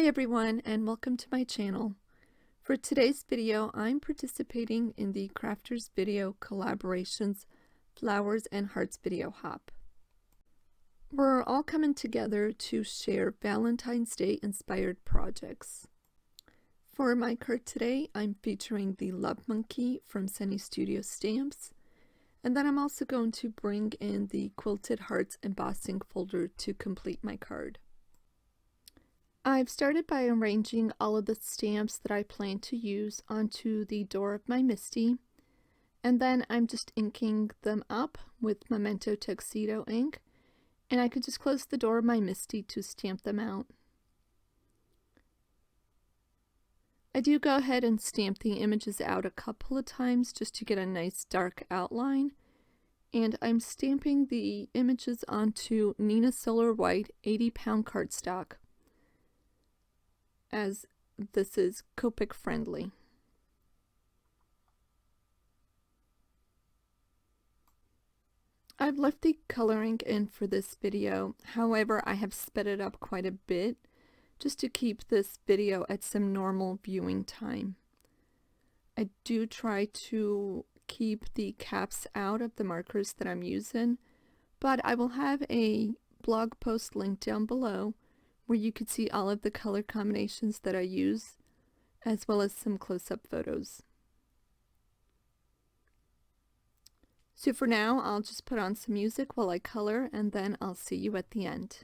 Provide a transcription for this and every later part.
everyone, and welcome to my channel. For today's video, I'm participating in the Crafters Video Collaborations Flowers and Hearts video hop. We're all coming together to share Valentine's Day inspired projects. For my card today, I'm featuring the Love Monkey from Sunny Studio Stamps, and then I'm also going to bring in the Quilted Hearts embossing folder to complete my card. I've started by arranging all of the stamps that I plan to use onto the door of my Misty, and then I'm just inking them up with Memento Tuxedo ink, and I could just close the door of my Misty to stamp them out. I do go ahead and stamp the images out a couple of times just to get a nice dark outline, and I'm stamping the images onto Nina Solar White 80-pound cardstock, as this is Copic friendly. I've left the coloring in for this video, however I have sped it up quite a bit just to keep this video at some normal viewing time. I do try to keep the caps out of the markers that I'm using, but I will have a blog post link down below where you could see all of the color combinations that I use, as well as some close-up photos. So for now, I'll just put on some music while I color, and then I'll see you at the end.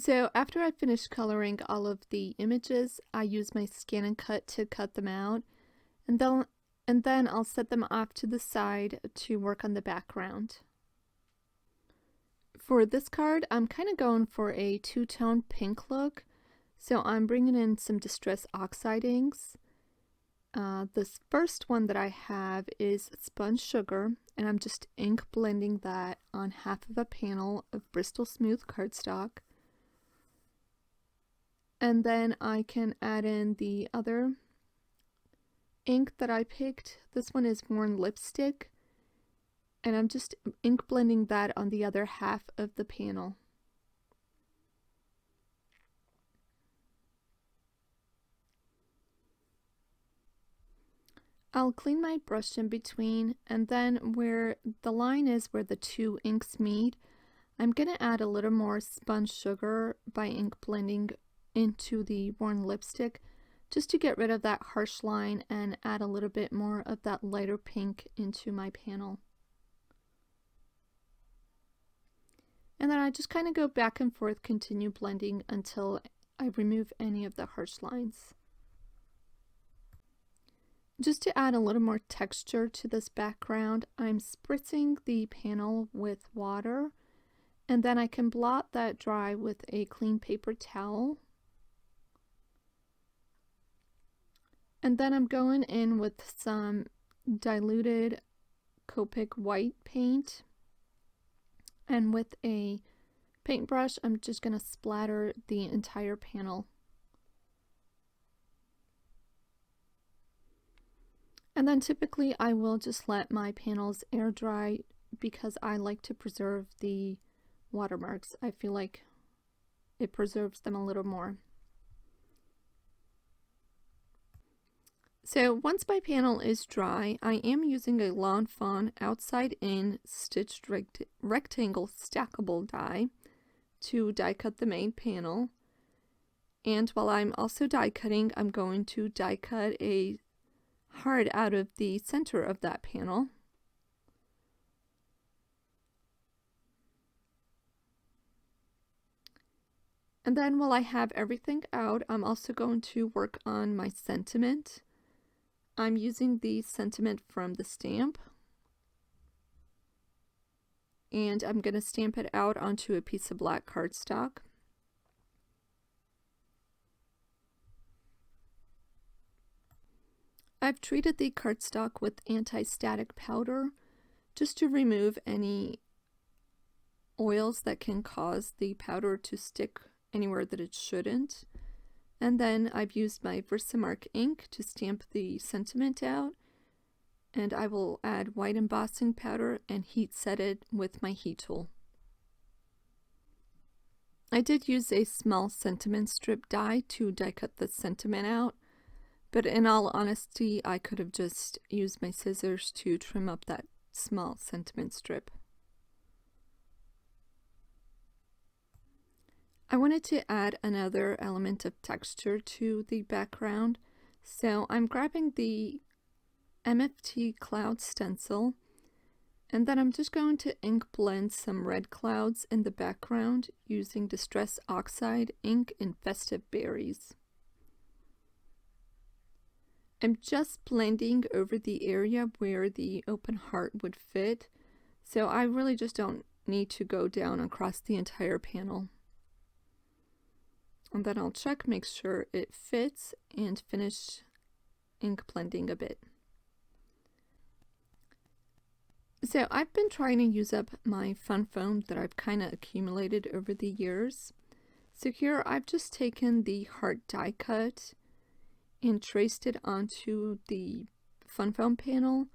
So after I finish coloring all of the images, I use my scan and cut to cut them out, and then I'll set them off to the side to work on the background. For this card, I'm kind of going for a two-tone pink look, so I'm bringing in some Distress Oxide inks. This first one that I have is Spun Sugar, and I'm just ink blending that on half of a panel of Bristol Smooth cardstock. And then I can add in the other ink that I picked. This one is Worn Lipstick, and I'm just ink blending that on the other half of the panel. I'll clean my brush in between, and then where the line is where the two inks meet, I'm going to add a little more Spun Sugar by ink blending into the Worn Lipstick, just to get rid of that harsh line and add a little bit more of that lighter pink into my panel. And then I just kind of go back and forth, continue blending until I remove any of the harsh lines. Just to add a little more texture to this background, I'm spritzing the panel with water, and then I can blot that dry with a clean paper towel. And then I'm going in with some diluted Copic white paint, and with a paintbrush I'm just going to splatter the entire panel. And then typically I will just let my panels air dry because I like to preserve the watermarks. I feel like it preserves them a little more. So once my panel is dry, I am using a Lawn Fawn outside in stitched rectangle stackable die to die cut the main panel. And while I'm also die cutting, I'm going to die cut a heart out of the center of that panel. And then while I have everything out, I'm also going to work on my sentiment. I'm using the sentiment from the stamp, and I'm going to stamp it out onto a piece of black cardstock. I've treated the cardstock with anti-static powder just to remove any oils that can cause the powder to stick anywhere that it shouldn't. And then I've used my Versamark ink to stamp the sentiment out, and I will add white embossing powder and heat set it with my heat tool. I did use a small sentiment strip die to die cut the sentiment out, but in all honesty I could have just used my scissors to trim up that small sentiment strip. I wanted to add another element of texture to the background, so I'm grabbing the MFT cloud stencil, and then I'm just going to ink blend some red clouds in the background using Distress Oxide ink in Festive Berries. I'm just blending over the area where the open heart would fit, so I really just don't need to go down across the entire panel. And then I'll check, make sure it fits, and finish ink blending a bit. So I've been trying to use up my fun foam that I've kind of accumulated over the years. So here I've just taken the heart die cut and traced it onto the fun foam panel,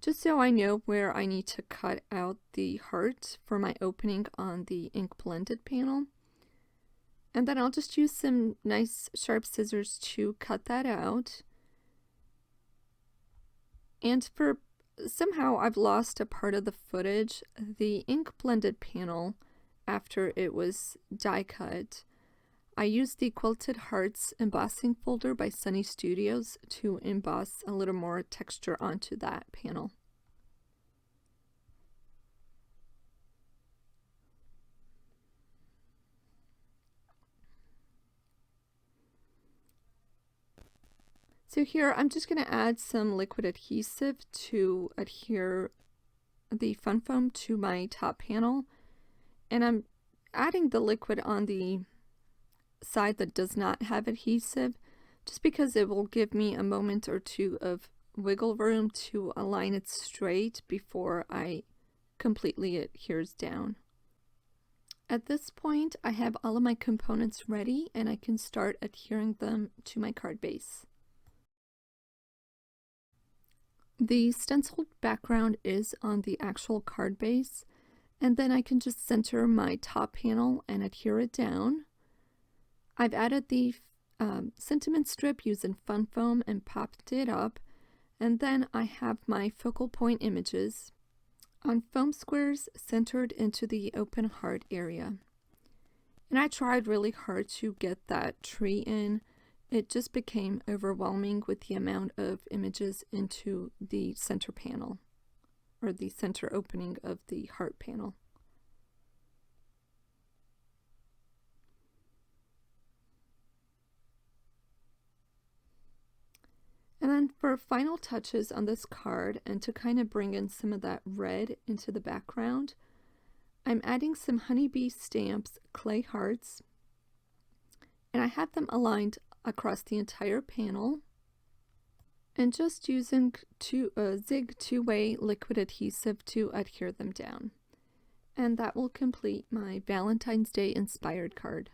just so I know where I need to cut out the heart for my opening on the ink blended panel. And then I'll just use some nice sharp scissors to cut that out. And for somehow I've lost a part of the footage. The ink blended panel, after it was die cut, I used the Quilted Hearts embossing folder by Sunny Studios to emboss a little more texture onto that panel. So here I'm just going to add some liquid adhesive to adhere the fun foam to my top panel, and I'm adding the liquid on the side that does not have adhesive just because it will give me a moment or two of wiggle room to align it straight before I completely adheres down. At this point I have all of my components ready and I can start adhering them to my card base. The stenciled background is on the actual card base, and then I can just center my top panel and adhere it down. I've added the sentiment strip using fun foam and popped it up, and then I have my focal point images on foam squares centered into the open heart area. And I tried really hard to get that tree in. It just became overwhelming with the amount of images into the center panel, or the center opening of the heart panel. And then for final touches on this card, and to kind of bring in some of that red into the background, I'm adding some honeybee stamps clay hearts, and I have them aligned across the entire panel, and just using zig two-way liquid adhesive to adhere them down. And that will complete my Valentine's Day inspired card.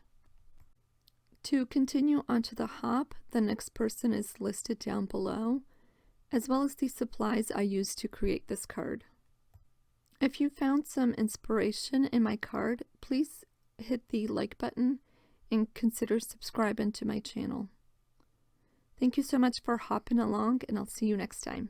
To continue onto the hop, the next person is listed down below, as well as the supplies I used to create this card. If you found some inspiration in my card, please hit the like button and consider subscribing to my channel. Thank you so much for hopping along, and I'll see you next time.